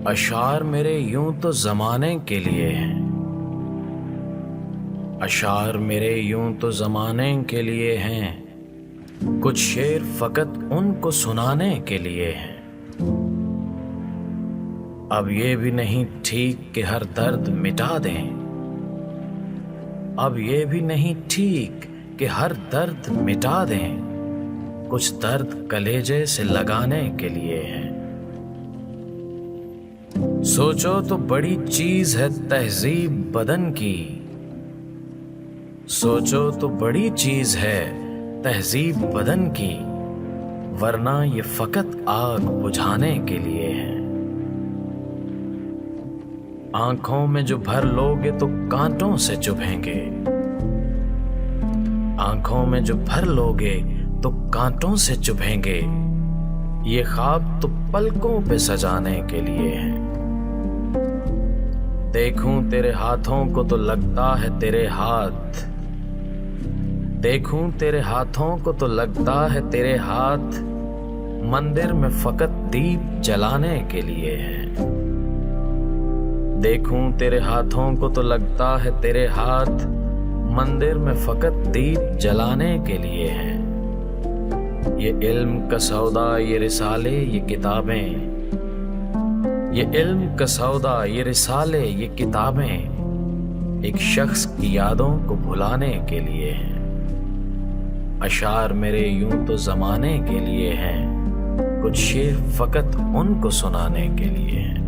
اشعار میرے یوں تو زمانے کے لیے ہیں، اشعار میرے یوں تو زمانے کے لیے ہیں، کچھ شعر فقط ان کو سنانے کے لیے ہیں۔ اب یہ بھی نہیں ٹھیک کہ ہر درد مٹا دیں، اب یہ بھی نہیں ٹھیک کہ ہر درد مٹا دیں، کچھ درد کلیجے سے لگانے کے لیے ہیں۔ سوچو تو بڑی چیز ہے تہذیب بدن کی، سوچو تو بڑی چیز ہے تہذیب بدن کی، ورنہ یہ فقط آگ بجھانے کے لیے ہے۔ آنکھوں میں جو بھر لوگے تو کانٹوں سے چبھیں گے، آنکھوں میں جو بھر لوگے تو کانٹوں سے چبھیں گے، یہ خواب تو پلکوں پہ سجانے کے لیے ہیں۔ دیکھوں تیرے ہاتھوں کو تو لگتا ہے تیرے ہاتھ، دیکھوں تیرے ہاتھوں کو تو لگتا ہے تیرے ہاتھ، مندر میں فقط دیپ جلانے کے لیے ہیں۔ دیکھوں تیرے ہاتھوں کو تو لگتا ہے تیرے ہاتھ، مندر میں فقط دیپ جلانے کے لیے ہیں۔ یہ علم کا سودا، یہ رسالے، یہ کتابیں، یہ علم کا سودا، یہ رسالے، یہ کتابیں، ایک شخص کی یادوں کو بھلانے کے لیے ہیں۔ اشعار میرے یوں تو زمانے کے لیے ہیں، کچھ شعر فقط ان کو سنانے کے لیے ہیں۔